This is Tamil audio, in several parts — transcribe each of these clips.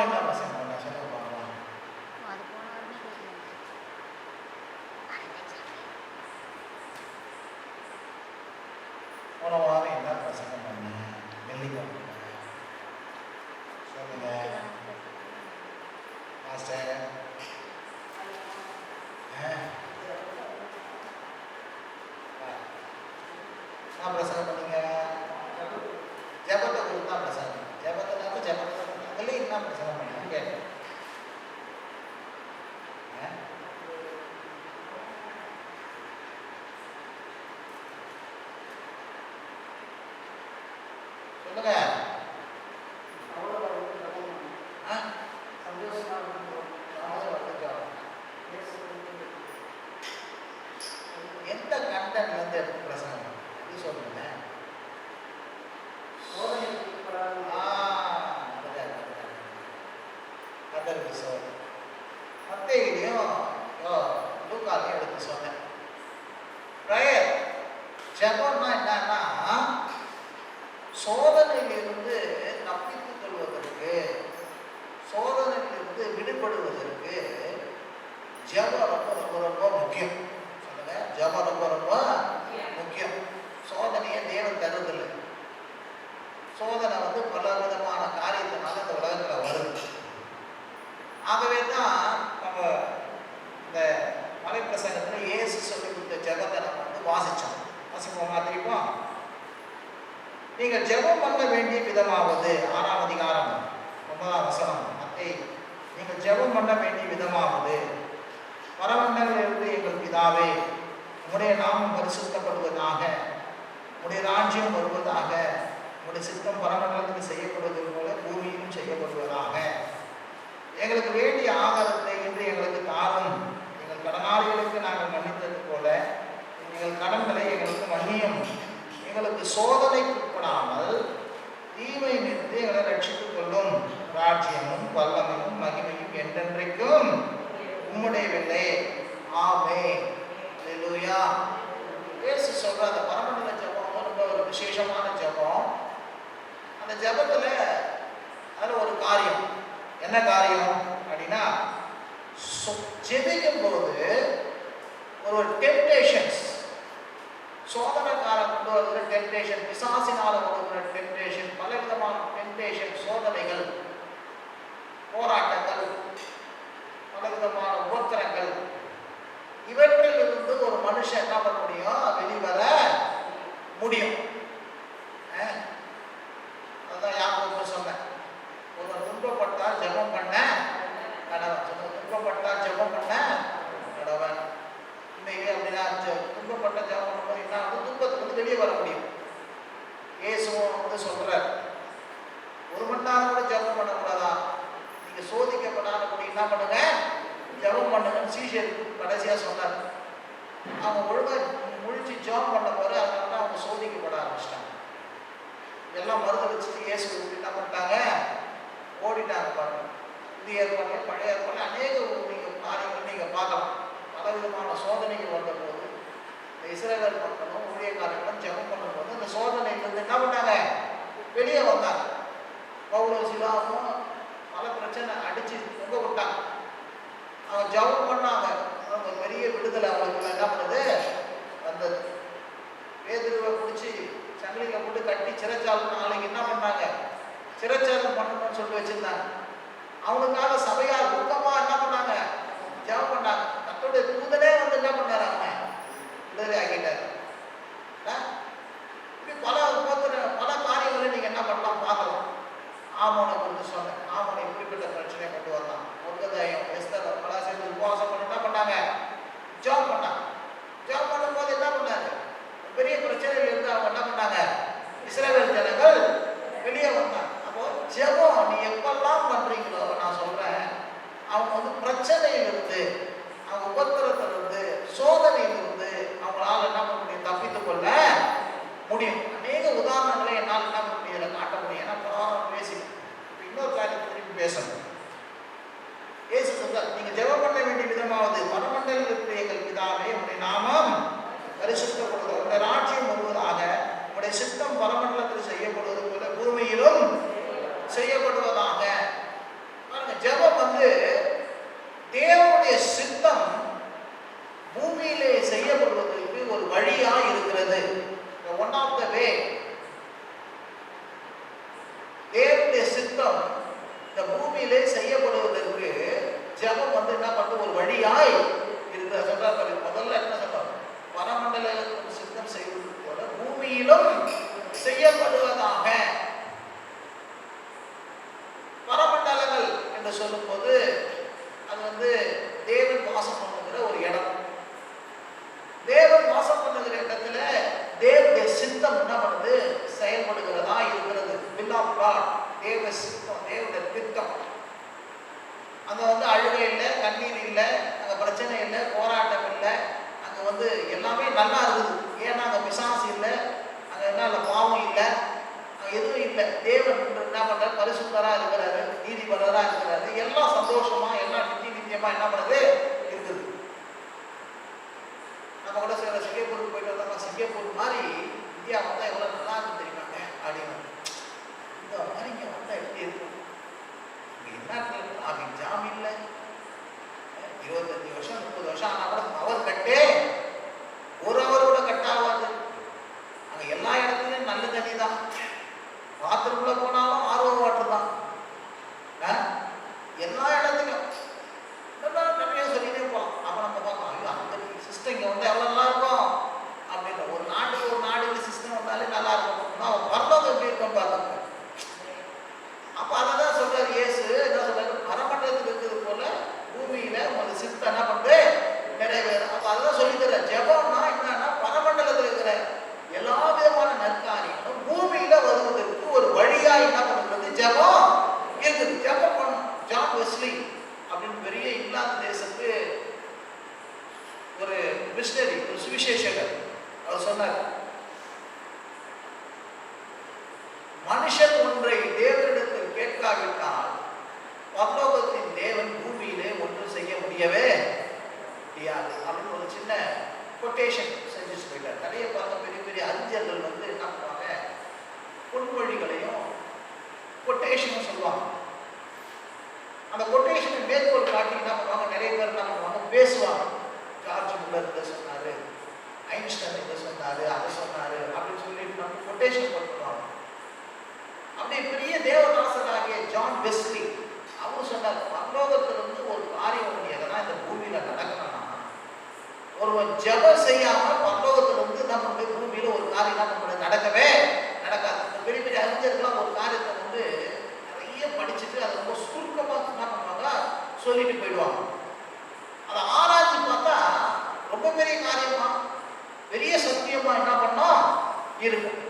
என்ன பசங்க சொல்லுங்க பார்க்கலாம். போன வாரம் என்ன பிரசங்கம் பண்ண வெள்ளிக்கிழமை சொல்லுங்க மாஸ்டர். நான் பிரசங்கம் பண்ணீங்க ஜபத்தை கொடுத்து தான் பிரசங்கம். ஜபத்தை ஜபத்தை வெள்ளி என்ன பிரசங்கம் பண்ணீங்கன்னு கேட்டேன். சொல்லுங்க. எந்த கண்டன்ல இருந்து எடுத்து பிரசங்கம் அப்படி சொல்லுங்க. மத்தேயுவையும் லூக்காவையும் எடுத்து சொன்னேன். பிரேயர் ஜெபம்னா என்னன்னா சோதனையிலிருந்து தப்பித்துக் கொள்வதற்கு, சோதனையிலிருந்து விடுபடுவதற்கு ஜெபம் ரொம்ப ரொம்ப ரொம்ப முக்கியம். சொல்லுங்க, ஜெபம் ரொம்ப ரொம்ப முக்கியம். சோதனையை தேவன் தருவதில்லை. சோதனை பல விதமான காரியத்தினால இந்த உலகத்தில் வருது. ஆகவே தான் நம்ம இந்த மலை பிரசங்கத்தில் இயேசு சொல்லி கொடுத்த ஜெபத்தை நம்ம வாசிச்சோம். வாசிப்போமா? தெரியுமா? நீங்கள் ஜெபம் பண்ண வேண்டிய விதமாவது 6ஆம் அதிகாரம் 9ஆம் வசனம். நீங்கள் ஜெபம் பண்ண வேண்டிய விதமாவது, பரமண்டலிலிருந்து எங்கள் பிதாவே, உம்முடைய நாமம் பரிசுத்தப்படுவதாக, உம்முடைய ராஜ்யம் வருவதாக, உம்முடைய சித்தம் பரமண்டலத்தில் செய்யப்படுவது போல பூமியிலும் செய்யப்படுவதாக. எங்களுக்கு வேண்டிய ஆகாரத்தை இன்று எங்களுக்கு தாரும். எங்கள் கடனாளிகளுக்கு நாங்கள் மன்னித்தது போல எங்கள் கடன்களை எங்களுக்கு மன்னியும். எங்களுக்கு சோதனைக்குட்படாமல் தீமை நின்று எங்களை ரட்சித்துக் கொள்ளும். ராஜ்யமும் வல்லமையும் மகிமையும் என்றென்றைக்கும் உம்முடையவில்லை. ஆமென். அல்லேலூயா. இயேசு சொல்ற அந்த பரமண்டல ஜெபம் ரொம்ப ஒரு விசேஷமான ஜெபம். அந்த ஜெபத்துல அதுல ஒரு காரியம், என்ன காரியம் அப்படின்னா, ஜெபிக்கும் போது ஒரு டெம்டேஷன்ஸ், சோதனைக்காரன் கொண்டு வருகிற டெம்டேஷன், பிசாசினால வருகிற டெம்டேஷன், பலவிதமான டெம்டேஷன், சோதனைகள், போராட்டங்கள், பலவிதமான உபத்திரங்கள், இவற்றில் இருந்து ஒரு மனுஷன் என்ன பண்ண முடியும்? வெளிவர முடியும். அதுதான் யாக்கோபு சொன்னேன், ஒருவர் துன்பப்பட்டால் ஜெபம் பண்ண கடவன். துன்பப்பட்டால் ஜெபம் பண்ண கடவன். இன்னைக்கு அப்படின்னா துன்பப்பட்ட ஜெபம் பண்ணும்போது என்ன ஆகும்? துன்பத்துக்கு வெளியே வர முடியும். இயேசுவும் சொல்றார், 1 மணி நேரம் கூட ஜெபம் பண்ணக்கூடாதா, நீங்க சோதிக்கப்படாதபடி என்ன பண்ணுங்க? ஜெபம் பண்ணுங்கன்னு சீஷருக்கு கடைசியா சொன்னார். அவங்க ஒழுங்கா முழிச்சு ஜெபம் பண்ண போது அதனால அவங்க சோதிக்கப்பட ஆரம்பிச்சிட்டாங்க. எல்லாம் மருந்து வச்சுட்டு இயேசு என்ன பண்ணிட்டாங்க? ஓடிட்டாங்க. பாருங்க, புதிய ஏற்பாடு பழைய ஏற்பாடு அநேக காரியங்கள் நீங்க பார்க்கலாம். பலவிதமான சோதனைகள் வந்த போது இந்த இஸ்ரவேல் மக்களும் ஊழியக்காரர்களும் ஜெபம் பண்ணும்போது அந்த சோதனையிலிருந்து என்ன பண்ணாங்க? வெளியே வந்தாங்க. பவுலும் சீலாவும் பல பிரச்சனை அடிச்சு தொங்க விட்டாங்க. அவங்க ஜெபம் பண்ணாங்க. அவங்க பெரிய விடுதலை அவங்களுக்கு என்ன பண்ணுது? வந்தது. பேதுருவை பிடிச்சி சங்கிலியில் போட்டு கட்டி சிறைச்சாலும் நாளைக்கு என்ன பண்ணாங்க? சிறைச்சாலம் பண்ணணும்னு சொல்லி வச்சிருந்தாங்க. அவங்களுக்காக சபையார் ஊக்கமா என்ன பண்ணாங்க? ஜெபம் பண்ணாங்க. கர்த்தருடைய தூதனே என்ன பண்ணாரு? அவங்க விடுதலை ஆக்கிட்டாரு. இப்படி பல காரியங்களை நீங்க என்ன பண்ணலாம் பார்க்கலாம். ஆமோனை குறித்து சொன்னேன். ஆமோனை இப்படிப்பட்ட பிரச்சனையை கொண்டு வரலாம். ஒர்க்கதாயம், எஸ்தர் பல சேர்ந்து உபவாசம் பண்ணி என்ன பண்ணாங்க? ஜெபம் பண்ணாங்க. ஜெபம் பண்ணும்போது என்ன பண்ணாங்க? பெரிய பிரச்சனையில இருந்து அவங்க என்ன பண்ணாங்க? இஸ்ரவேல் ஜனங்கள் வெளியே வந்தாங்க. அப்போ ஜெபம் நீ எப்பெல்லாம் பண்றீங்களோ, நான் சொல்றேன், அவங்க பிரச்சனையை தேவனுடைய சித்தம் பூமியிலே செய்யப்படுவதற்கு ஒரு வழியா இருக்கிறது. ஒன் ஆஃப் த வே தேவனுடைய சித்தம் இந்த பூமியிலே செய்யப்படுவதற்கு ஜெபம் என்ன பண்ணுறது, ஒரு வழியாய் இருக்கிற சொல்றாரு. முதல்ல என்ன சொல்றாரு, பரமண்டலத்தின் சித்தம் செய்வது போல பூமியிலும் செய்யப்படுவதாக. பரமண்டலங்கள் என்று சொல்லும் போது அது தேவன் வாசம் பண்ணுகிற ஒரு இடம். தேவன் வாசம் பண்ணுகிற இடத்துல தேவனுடைய சித்தம் என்ன பண்ணுது, செயல்படுகிறதா இருக்கிறது. வில் ஆஃப் காட், தேவ சித்தம், தேவனுடைய திட்டம். அங்க அழுகை இல்லை, கண்ணீர் இல்லை, அங்க பிரச்சனை இல்லை, போராட்டம் இல்லை, அங்க எல்லாமே நல்லா இருக்குது. ஏன்னா அங்க பிசாசு இல்லை, அங்க என்ன பாவம் இல்லை, அங்க எதுவும் இல்லை. தேவன் என்ன பண்றாரு, பரிசுத்தரா இருக்கிறாரு, நீதிபரரா இருக்கிறாரு. எல்லாம் சந்தோஷமா, எல்லாம் நித்தியமா என்ன பண்ணுது இருக்குது. நம்ம கூட சில சிங்கப்பூருக்கு போயிட்டு வந்தோம். சிங்கப்பூர் மாதிரி இந்தியா வந்தா எவ்வளவு நல்லா இருக்கு தெரியுமாங்க அப்படின்னு. இந்த மாதிரி இங்க வந்தா எப்படி இருக்கும், என்ன ஜாம் இல்லை, 25 வருஷம் 30 வருஷம் ஆனா கூட பவர் கட்டே ஒரு அவரோட கட்டாவாது. அங்க எல்லா இடத்துலயும் நல்ல தண்ணி தான், பாத்ரூம்ல போனாலும் RO வாட்டர் தான், எல்லா இடத்துலையும் நிறைய சொல்லிட்டே போகலாம். அப்ப நம்ம பார்க்கலாம், ஐயோ அந்த சிஸ்டம் இங்க எவ்வளவு நல்லா இருக்கும் அப்படின்ற. ஒரு நாடுக்கு சிஸ்டம் வந்தாலே நல்லா இருக்கும். அவன் பரலோகம் எப்படி இருக்கும் பார்த்துக்க. அப்ப அததான் சொல்றாரு இயேசு. என்ன சொல்றாரு, பரமண்டலத்தில் இருக்கிறது போல பூமியில உங்களுக்கு சித்தம் என்ன பண்ணுது, நிறைவேறும். அப்ப அததான் சொல்லி தர. ஜெபம்னா என்னன்னா, பரமண்டலத்தில் இருக்கிற எல்லா விதமான நற்காரியங்களும் பூமியில வருவதற்கு ஒரு வழியா என்ன பண்ணுறது, ஜெபம் இருக்குது. ஜெபம் பண்ணும். ஜான் வெஸ்லி அப்படின்னு பெரிய இங்கிலாந்து தேசத்து ஒரு மிஷனரி, ஒரு சுவிசேஷகர், அவர் சொன்னார், மனுஷன் ஒன்றை தேவனிடத்தில் கேட்காவிட்டால் பரலோகத்தின் தேவன் பூமியிலே ஒன்று செய்ய முடியவே முடியாது அப்படின்னு ஒரு சின்ன கொட்டேஷன் செஞ்சு போயிட்டார். நிறைய பாருங்க, பெரிய பெரிய அறிஞர்கள் என்ன பண்ணுவாங்க, பொன்மொழிகளையும் கொட்டேஷனும் சொல்லுவாங்க. அந்த கொட்டேஷனை மேற்கோள் காட்டி என்ன பண்ணுவாங்க, நிறைய பேர் என்ன பண்ணுவாங்க, பேசுவாங்க. ஜார்ஜ் முல்லர் இதை சொன்னாரு, ஐன்ஸ்டைன் இதை சொன்னாரு, அதை சொன்னாரு அப்படின்னு சொல்லிட்டு நம்ம கொட்டேஷன் பண்ணுவாங்க. அப்படி பெரிய தேவதாசராகிய ஜான் வெஸ்லி அவர் சொன்னார், பரலோகத்திலிருந்து ஒரு காரியம் எதனா இந்த பூமியில நடக்கணும்னா ஒருவன் ஜெபம் செய்யாம பரலோகத்திலிருந்து என்ன பண்ண பூமியில ஒரு காரியம் என்ன பண்ண நடக்கவே நடக்காது. இந்த பெரிய பெரிய அறிஞர்கள்லாம் ஒரு காரியத்தை நிறைய படிச்சுட்டு அதை ரொம்ப சுருக்கமா என்ன பண்ணுவாங்க, சொல்லிட்டு போயிடுவாங்க. அதை ஆராய்ச்சி பார்த்தா ரொம்ப பெரிய காரியமா, பெரிய சத்தியமா என்ன பண்ணோம் இருக்கும்.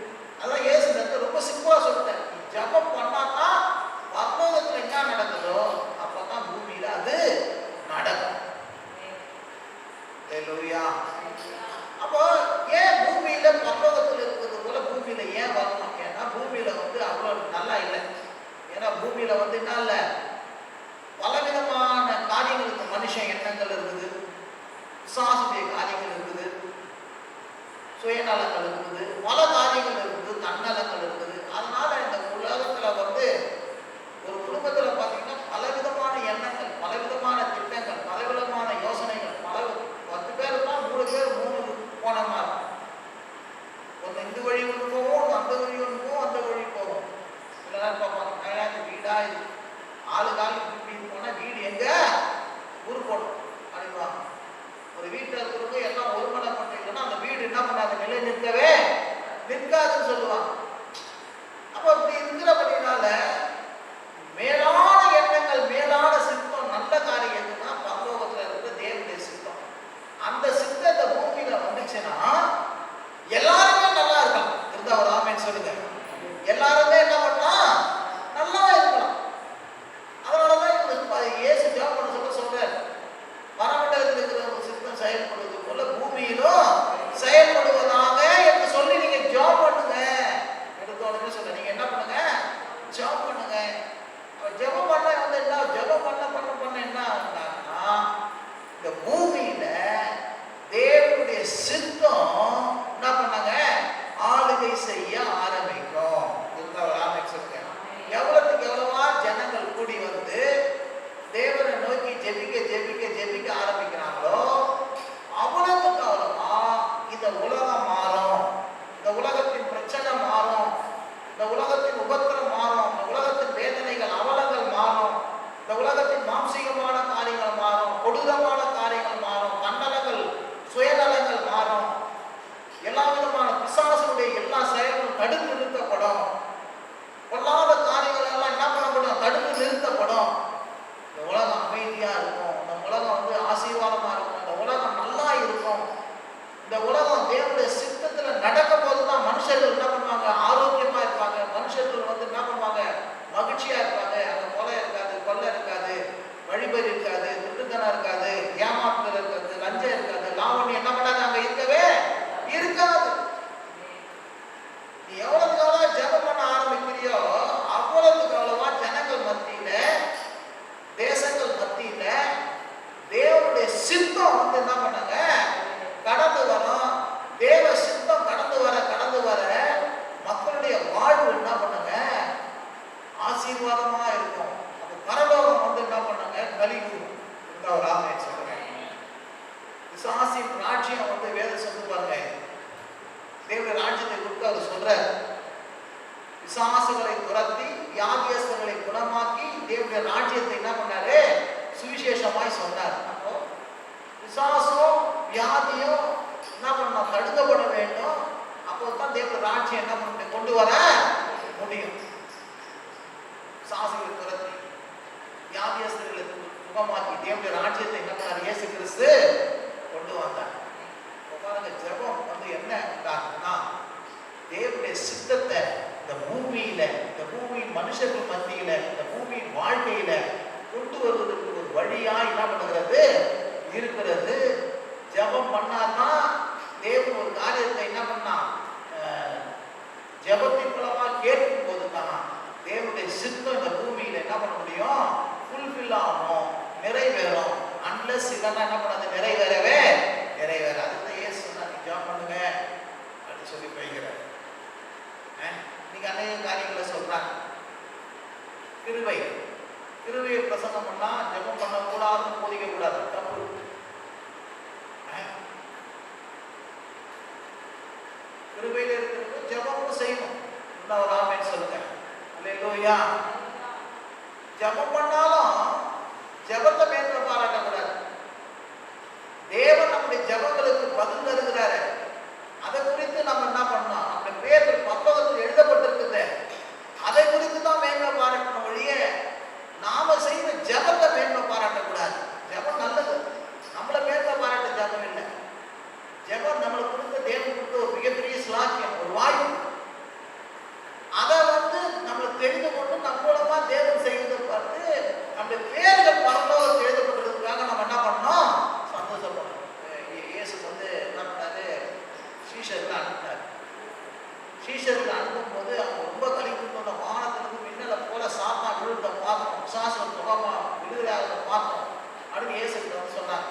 அதான் இயேசு ரொம்ப சிம்பிளா சொல்லிட்டேன், ஜெபம் பண்ணாதான் பரலோகத்துல என்ன நடக்குதோ அப்பதான் பூமியில அது நடக்கும். அப்போ ஏன் பூமியில பரலோகத்தில் இருக்கிறது போல பூமியில ஏன் வரணும்? ஏன்னா பூமியில அவ்வளவு நல்லா இல்லை. ஏன்னா பூமியில என்ன இல்லை, பலவிதமான காரியங்களுக்கு மனுஷன் எண்ணங்கள் இருக்குது, பிசாசுடைய காரியங்கள் இருக்குது, சுயநலங்கள் இருக்குது, பல காரியங்கள் இருக்குது, தன்னலங்கள் இருக்குது. அதனால இந்த உலகத்துல ஒரு குடும்பத்துல பார்த்தீங்கன்னா பலவிதமான எண்ணங்கள், பலவிதமான திட்டங்கள், பலவிதமான யோசனைகள், 10 பேர் தான் 3 பேர் 3 கோணமா இருக்கும். ஒன்று இந்த வழி ஒன்று போகும், அந்த வழி ஒன்று போகும், அந்த வழி போகும். சில நேரம் பார்ப்பாங்க, இந்த வீடா இது ஆளுக்காலு இப்படி போனா வீடு எங்க உருப்படும் அப்படின்வாங்க. ஒரு வீட்டில் இருக்கிறவங்க எல்லாம் ஒருமனப்பட்டு இல்லைன்னா அந்த வீடு என்ன பண்ணாத நிலை நிற்கவே நிற்காதுன்னு சொல்லுவாங்க. அப்போ அப்படி இருக்கிறபடினால மேலான எண்ணங்கள், மேலான சித்தம், நல்ல காரியம் எதுனா பரலோகத்தில் இருக்கிற தேவனுடைய சித்தம். அந்த சித்தம் இந்த பூமியில வந்துச்சுன்னா எல்லாருமே நல்லா இருக்கலாம். இருந்தா ஒரு ஆமேன்னு சொல்லுங்க. எல்லாருமே என்ன பண்ணலாம், நல்லா இருக்கலாம். அதனாலதான் இயேசு ஜெபம் பண்ண சொல்றார், பரமண்டலத்தில் இருக்கிற ஒரு சித்தம் செயல்படுவது போல பூமியிலும் செயல்படுவதாக என்று சொல்லி நீங்க ஜெபம் பண்ணுங்க. எடுத்தோடனே சொல்ல நீங்க என்ன பண்ணுங்க, ஜெபம் பண்ணுங்க. சித்தம் வந்து என்ன பண்ணாங்க கடந்து வரும். தேவ சித்தம் கடந்து வர மக்களுடைய வாழ்வு என்ன பண்ணுங்க ஆசீர்வாதமா இருக்கும். அப்ப பரலோகம் வந்து என்ன பண்ணாங்க கலிகூரும். ஒரு ஆமென் சொல்லுங்க. பிசாசின் ராஜ்யம் வந்து வேதம் சொல்லி பாருங்க. தேவனுடைய ராஜ்யத்தை குறித்து அவர் சொல்றார். பிசாசுகளை துரத்தி வியாதியஸ்தர்களை குணமாக்கி தேவனுடைய ராஜ்யத்தை என்ன பண்ணாரு சுவிசேஷமாய் சொன்னார். அப்போ பிசாசும் வியாதியும் என்ன பண்ணணும் தடுக்கப்பட வேண்டும். அப்போதான் தேவனுடைய ராஜ்யம் என்ன பண்ண கொண்டு வர முடியும். பிசாசுகளை துரத்தி வியாதியஸ்தர்களை குணமாக்கி தேவனுடைய ராஜ்யத்தை என்ன பண்ணார் இயேசு கிறிஸ்து கொண்டு வந்தார். பாருங்க ஜெபம் வந்து என்ன உண்டாகுதுன்னா தேவனுடைய சித்தத்தை இந்த பூமியின் மனுஷர்கள் மத்தியில இந்த பூமியின் வாழ்க்கையில கொண்டு வருவதற்கு ஒரு வழியா என்ன பண்ணுகிறது இருக்கிறது. ஜெபம் பண்ணார்னா தேவன் ஒரு காரியத்தை என்ன பண்ணா ஜெபத்தின் மூலமா கேட்கும் போதுதான் தேவனுடைய சித்தம் இந்த பூமியில என்ன பண்ண முடியும் ஃபுல்ஃபில் ஆகணும் நிறைவேறும். அன்லெஸ் இல்லைன்னா என்ன பண்ணாது நிறைவேறவே அதுதான் ஏன் சொன்னா நீ ஜெபம் பண்ணுங்க அப்படின்னு சொல்லி போய்கிறார். நீங்க அநேக காரியங்களை சொல்றாங்க. கிருபையை பிரசங்கம் பண்ணா ஜெபம் பண்ணக்கூடாதுன்னு போதிக்க கூடாது, தப்பு. கிருபையில இருக்கிறது ஜெபமும் செய்யணும். ஒரு ஆமென் சொல்லுங்க. அல்லேலூயா. ஜெபம் பண்ணாலும் ஜெபத்தை மேன்மை பாராட்டக்கூடாது. தேவன் நம்முடைய ஜெபங்களுக்கு பதில் தருகிறாரு. அதை குறித்து நம்ம என்ன பண்ணோம் நம்முடைய பேர்கள் பரலோகத்தில் எழுதப்பட்டிருக்குது. அதை குறித்து தான் மேன்மை பாராட்டணும் ஒழிய நாம செய்த ஜெபத்தை மேன்மை பாராட்டக்கூடாது. ஜெபம் நல்லது, நம்மளை மேன்மை பாராட்ட ஜெபம் இல்லை. ஜெபம் நம்மளுக்கு கொடுத்த தேவன் கொடுத்த ஒரு மிகப்பெரிய ஸ்லாக்கியம், ஒரு வாய்ப்பு. அதை வந்து நம்மளை தெரிந்து கொண்டு நம்ம மூலமா தேவன் செய்வதை பார்த்து நம்முடைய பேர்கள் பரலோகத்தில் எழுதப்பட்டிருக்கிறதுக்காக நம்ம என்ன பண்ணோம் சந்தோஷப்படணும். இயேசு வந்து என்ன பண்ணாரு சீஷர்கள் அனுப்பும் போது அவங்க ரொம்ப கலிப்புள்ள வானத்திலிருந்து மின்னலை போல சாத்தா விழுந்த பார்த்தோம், பிசாசுகள் சுகமா விழுகிறாத பார்த்தோம் அப்படின்னு இயேசு வந்து சொன்னாங்க.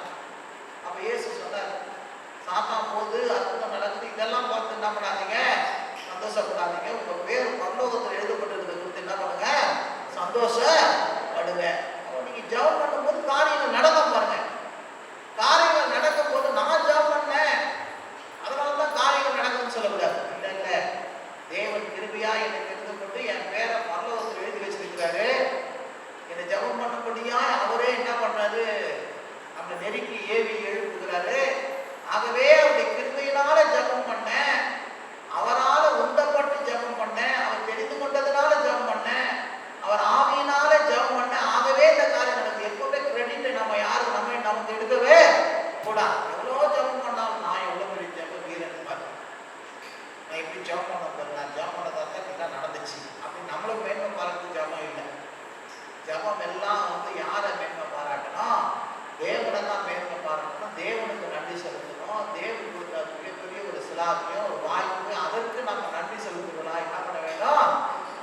அப்ப இயேசு சொன்னார் சாத்தா போது அற்புதம் நடக்குது, இதெல்லாம் பார்த்து என்ன பண்ணாதீங்க சந்தோஷப்படாதீங்க. உங்க பேர் பரலோகத்தில் எழுதப்பட்டிருக்கிறது குறித்து என்ன பண்ணுங்க சந்தோஷப்படுங்க. அப்போ நீங்க ஜெபம் பண்ணும்போது காரியங்கள் நடக்கும் பாருங்க. காரியங்கள் நடக்கும் போது நான் ஜெபம் பண்ணேன் அதனாலதான் காரியங்கள் நடக்கும்னு சொல்லக்கூடாது. இல்ல தேவன் கிருபையா என்னை தெரிந்து கொண்டு என் பேரை பரலோகத்தில் எழுதி வச்சிருக்கிறாரு. என்னை ஜெபம் பண்ணபடியா அவரே என்ன பண்றாரு நம்மளை நெருக்கி ஏவி எழுப்புகிறாரு. ஆகவே அவருடைய கிருபையினால ஜெபம் பண்ணேன், அவரால் உந்தப்பட்டு ஜெபம் பண்ணேன், அவர் தெரிந்து கொண்டதுனால ஜெபம் பண்ணேன், அவர் ஆவியினால ஜெபம் பண்ணேன். ஆகவே இந்த காரியம் நடக்குது. எப்பவுமே கிரெடிட் நம்ம யாரும் நமக்கு எடுக்கவே கூடாது. எவ்வளோ ஜெபம் பண்ணாலும் நான் எவ்வளோ பெரிய ஜெப வீரன் பார்த்து நான் எப்படி ஜெபம் பண்ண நான் ஜெபம் பண்ணதான் இதெல்லாம் நடந்துச்சு அப்படின்னு நம்மளும் மேன்மை பாராட்டு ஜெபம் இல்லை. ஜெபம் எல்லாம் வந்து யாரை மேன்மை பாராட்டணும் தேவனை தான் மேன்மை பாராட்டணும், தேவனுக்கு நன்றி செலுத்தணும். தேவன் கொடுத்த மிகப்பெரிய ஒரு சிலாக்கியம் ஒரு வாய்ப்பு, அதற்கு நம்ம நன்றி செலுத்துகிறா என்ன பண்ண வேண்டும்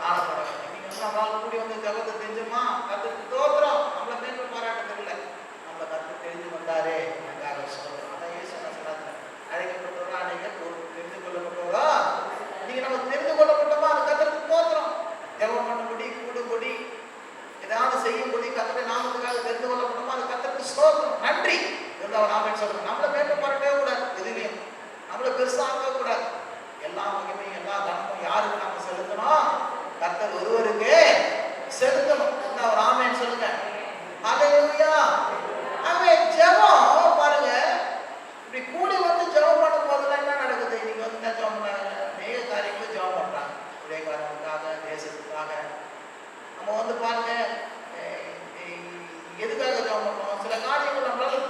காணப்பட வேண்டும். நீங்க வந்து நம்மளால கூடி வந்து ஜெபத்தை தெரிஞ்சுமா கத்துக்கு தோத்துறோம் நம்மளை மேன்மை பாராட்ட தெரியல, நம்மளை கத்து தெரிஞ்சு வந்தாரே எனக்காக சொல்றோம். அதான் ஏசு சொன்னாங்க அழைக்கப்பட்டவரோ அனைவர் தெரிந்து கொள்ளப்பட்டவரோ நீங்க நம்ம தெரிந்து கொள்ளப்பட்டோமா அது கத்துக்கு தோத்துறோம். ஜெபம் பண்ணும்படி கூடும்படி ஏதாவது செய்யும்படி கத்தரை நாமத்துக்காக தெரிந்து கொள்ளப்பட்டோமா அது கத்தருக்கு ஸ்தோத்திரம் நன்றி இருந்தால் நாம சொல்றோம். நம்மளை மேன்மை பாராட்டவே கூடாது, எதுலையும் நம்மளை பெருசாக கூடாது. எல்லா மகிமையும் எல்லா கனமும் யாருக்கு நாம செலுத்தணும் கர்த்தர் ஒருவருக்கு செலுத்தணும். ஒரு ஆமென் சொல்லுங்க. அல்லேலூயா. ஆகவே ஜெபம் பாருங்க இப்படி கூடி வந்து ஜெபம் பண்ணும் போதெல்லாம் என்ன நடக்குது? இன்னைக்கு வந்து என்ன ஜெபம் பண்ணாங்க அநேக காரியங்களும் ஜெபம் பண்றாங்க. உடையக்காரங்களுக்காக தேசத்துக்காக. நம்ம வந்து பாருங்க எதுக்காக ஜெபம் பண்றோம்? சில காரியங்கள் நம்மளால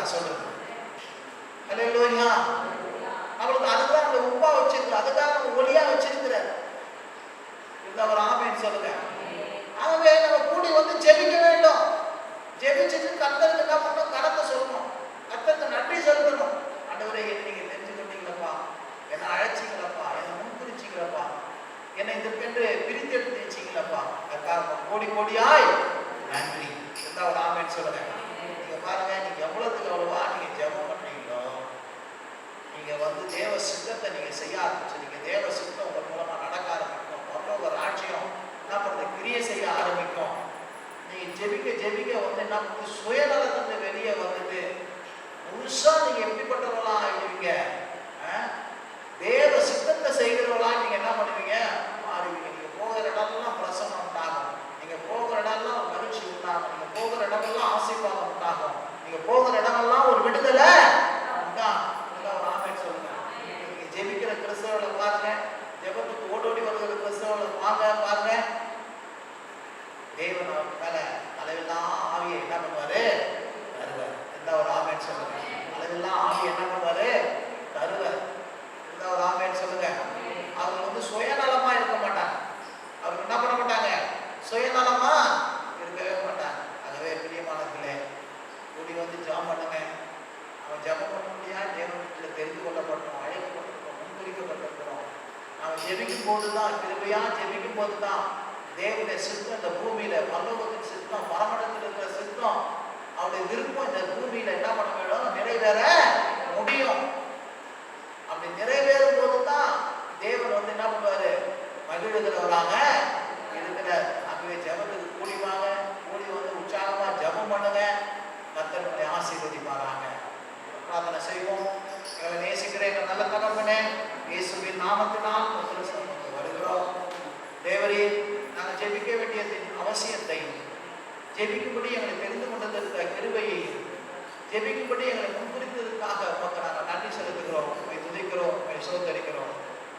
நான் சொல்றது. ஹல்லேலூயா. நம்மளுக்கு அதுதான் அந்த உப்பா வச்சிருக்கு, அதுதான் நம்ம ஒளியா வச்சிருக்கிறார். இந்த ஒரு ஆமென் சொல்லுங்க. ஆகவே நம்ம கூடி வந்து ஜெபிக்க வேண்டும். ஜெபிச்சுட்டு கர்த்தருக்கு என்ன பண்ணணும்? கரத்தை சொல்லணும், கர்த்தருக்கு நன்றி செலுத்தணும். ஆண்டவரே, என்னை நீங்க தெரிஞ்சுக்கிட்டீங்களப்பா, என்னை அழைச்சிங்களப்பா, என்னை முன்குறிச்சிங்களப்பா, என்னை இதற்கென்று பிரித்தெடுத்து வச்சிங்களப்பா, அதுக்காக கோடி கோடியாய் நன்றி. இந்த ஒரு ஆமென் சொல்லுங்க. நீங்க பாருங்க, நீங்க எவ்வளவுக்கு எவ்வளவா நீங்க ஜெபம் பண்றீங்களோ, நீங்க வந்து தேவ சித்தத்தை நீங்க செய்ய ஆரம்பிச்சிருங்க. தேவ சித்தம் உங்க மூலமா நடக்க ஆரம்பிக்கும். பரலோக ராஜ்யம் என்ன பண்ணுறது? கிரியை செய்ய ஆரம்பிக்கும். நீங்க ஜெபிக்க ஜெபிக்க வந்து என்ன பண்ணுது? சுயநலத்திலிருந்து வெளியே வந்துட்டு முழுசா நீங்க எப்படிப்பட்டவர்களா ஆகிடுவீங்க? தேவ சித்தத்தை செய்கிறவர்களா நீங்க என்ன பண்ணுவீங்க? மாறுவீங்க. நீங்க போகிற இடம்லாம் பிரசனம் உண்டாகும், நீங்க போகிற இடம்லாம் மகிழ்ச்சி உண்டாகும், நீங்க போகிற இடமெல்லாம் ஆசீர்வாதம் உண்டாகும், நீங்க போகிற இடமெல்லாம் ஒரு விடுதலை உண்டாகும். ஒரு ஆமென் சொல்லுங்க. நீங்க ஜெபிக்கிற கிறிஸ்தவர்களை பாருங்க, ஜெபத்துக்கு ஓடோடி வருகிற கிறிஸ்தவர்களை வாங்க பாருங்க, தேவன் அவர் மேல அளவெல்லாம் ஆவியை என்ன பண்ணுவாரு? தருவார். இந்த ஒரு ஆமென் சொல்லுங்க. அளவெல்லாம் ஆவியை என்ன பண்ணுவாரு? தருவார். இந்த ஒரு ஆமென் சொல்லுங்க. அவங்க வந்து சுயநலமா இருக்க மாட்டாங்க. அவங்க என்ன பண்ண மாட்டாங்க? சுயநலமா இருக்கவே மாட்டாங்க. அதுவே பிரியமானவர்களே, கூடி வந்து ஜெபம் பண்ணுங்க. அவன் ஜெபம் பண்ண முடியாது, தேவனிடத்தில் தெரிந்து கொள்ளப்பட்டோம், அழைக்கப்பட்டிருக்கோம், முன்குறிக்கப்பட்டிருக்கிறோம். அவன் ஜெபிக்கும் போதுதான், கிருபையா ஜெபிக்கும் போதுதான் தேவனுடைய சித்தம் இந்த பூமியில, பரலோகத்தின் சித்தம், பரமண்டலத்தில் இருக்கிற சித்தம், அவருடைய விருப்பம் இந்த பூமியில என்ன பண்ண வேண்டும்? நிறைவேற முடியும். அப்படி நிறைவேறும் போதுதான் தேவன் வந்து என்ன பண்ணுவாரு? மகிழ்கிறவராக இருக்கிறார். ஆகவே ஜெபத்துக்கு கூடி வாங்க, கூடி வந்து உற்சாகமா ஜெபம் பண்ணுங்க. கர்த்தர் உங்களை ஆசீர்வதிப்பாராக. பிரார்த்தனை செய்வோம். நேசிக்கிற எங்கள் நல்ல தகப்பனே, இயேசுவின் நாமத்தினால் வருகிறோம். தேவரே, நாங்கள் ஜெபிக்க வேண்டியதின் அவசியத்தை, ஜெபிக்கும்படி எங்களை தெரிந்து கொண்டதற்கு கிருபையை, ஜெபிக்கும்படி எங்களை முன்குறித்ததற்காக உமக்கு நாங்கள் நன்றி செலுத்துகிறோம், உண்மை துதிக்கிறோம், உண்மை சோதரிக்கிறோம்.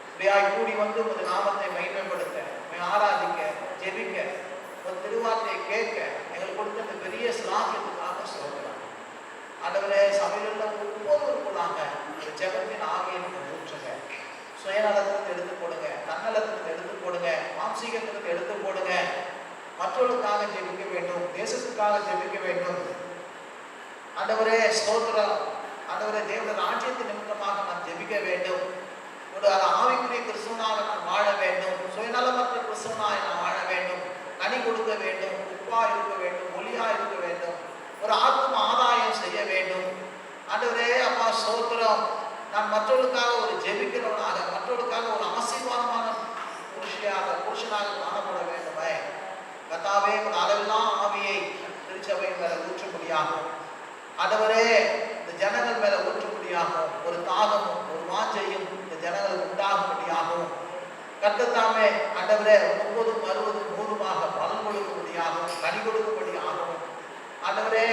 இப்படியாய் கூடி வந்து உமது நாமத்தை மகிமைப்படுத்த, உண்மை ஆராதிக்க, ஜெபிக்க, ஒரு திருவார்த்தையை கேட்க எங்களுக்கு கொடுத்த அந்த பெரிய சிலாக்கியத்துக்காக சொல்கிறோம். ஆண்டவரே, சபையில் உள்ள ஒவ்வொருவருக்குள்ளாக இந்த ஜெபத்தின் ஆவியை ஊற்றுங்க. சுயநலத்திலிருந்து எடுத்து போடுங்க, தன்னலத்திலிருந்து எடுத்து போடுங்க, மாம்சீகத்திலிருந்து எடுத்து போடுங்க. மற்றவர்களுக்காக ஜெபிக்க வேண்டும், தேசத்துக்காக ஜெபிக்க வேண்டும். ஆண்டவரே ஸ்தோத்திரம். ஆண்டவரே, தேவனுடைய ராஜ்யத்தின் நிமித்தமாக நான் ஜெபிக்க வேண்டும். ஒரு ஆவிக்குரிய கிறிஸ்துவனாக நான் வாழ வேண்டும், சுயநலமற்ற கிறிஸ்துவனாக நான் வாழ வேண்டும், கனி கொடுக்க வேண்டும், உப்பா இருக்க வேண்டும், ஒளியா இருக்க வேண்டும், ஒரு ஆத்ம ஆதாயம் செய்ய வேண்டும். ஆண்டவரே அப்பா ஸ்தோத்திரம். நான் மற்றவர்களுக்காக ஒரு ஜெபிக்கிறவனாக, மற்றவர்களுக்காக ஒரு ஆசீர்வாதமான புருஷனாக காணப்பட வேண்டுமே. கர்த்தாவே, ஒரு அளவெல்லாம் ஆவியை திருச்சபை மேல ஊற்றும்படியாகும். ஆண்டவரே, இந்த ஜனங்கள் மேல ஊற்றும்படியாகும். ஒரு தாகமும் ஒரு வாஞ்சையும் இந்த ஜனங்கள் உண்டாகும்படியாகும். கர்த்தத்தாமே ஆண்டவரே, 30, 60, 100 பலன் கொடுக்கும்படியாகும், கனி கொடுக்கும்படியாகும். ஆண்டவரே,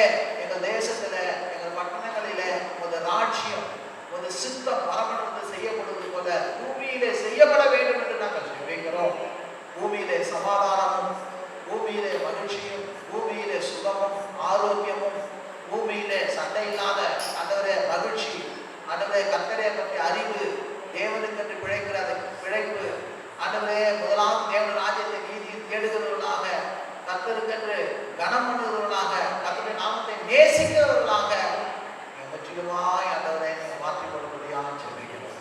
எங்கள் தேசத்துல, எங்கள் பட்டணங்களில ஒரு ராஜ்யம், ஒரு சித்தம் பரமண்டலத்தில் செய்யப்படுவது போல பூமியிலே செய்யப்பட வேண்டும் என்று நாங்கள் ஜெபிக்கிறோம். பூமியிலே சமாதானமும், பூமியிலே மகிழ்ச்சியும், பூமியிலே சுகமும் ஆரோக்கியமும், பூமியிலே சண்டை இல்லாத ஆண்டவரே மகிழ்ச்சி, ஆண்டவரே கர்த்தரை பற்றிய அறிவு, தேவனுக்கென்று பிழைக்கிற அந்த பிழைப்பு, ஆண்டவரே முதலாம் தேவன் ராஜ்யத்தை நீதி தேடுகிறவர்களாக, கர்த்தருக்கென்று கனம் பண்ணுகிறவர்களாக, கர்த்தருடைய நாமத்தை நேசிக்கிறவர்களாக முற்றிலுமாய் ஆண்டவரை நீங்கள் மாற்றிக்கொள்ளும்படியாக ஜெபிக்கிறோம்.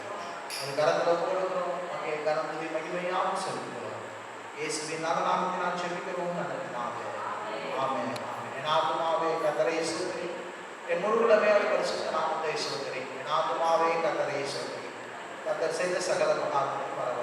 அது கரத்தில் கொடுக்கிறோம், அங்கே கரத்துதி மகிமையாக செலுத்துகிறோம். இயேசுவின் நாமத்தினால் ஜெபிக்கிறோம் நல்ல பிதாவே. ஆமென். என் ஆத்துமாவே கர்த்தரை ஸ்தோத்திரி, என் முழுவதுமே அவர் பரிசுத்த நாமத்தை ஸ்தோத்திரி. என் ஆத்துமாவே கர்த்தரை ஸ்தோத்திரி. கர்த்தர் செய்த சகல மகாத்மியம் பரவாயில்லை.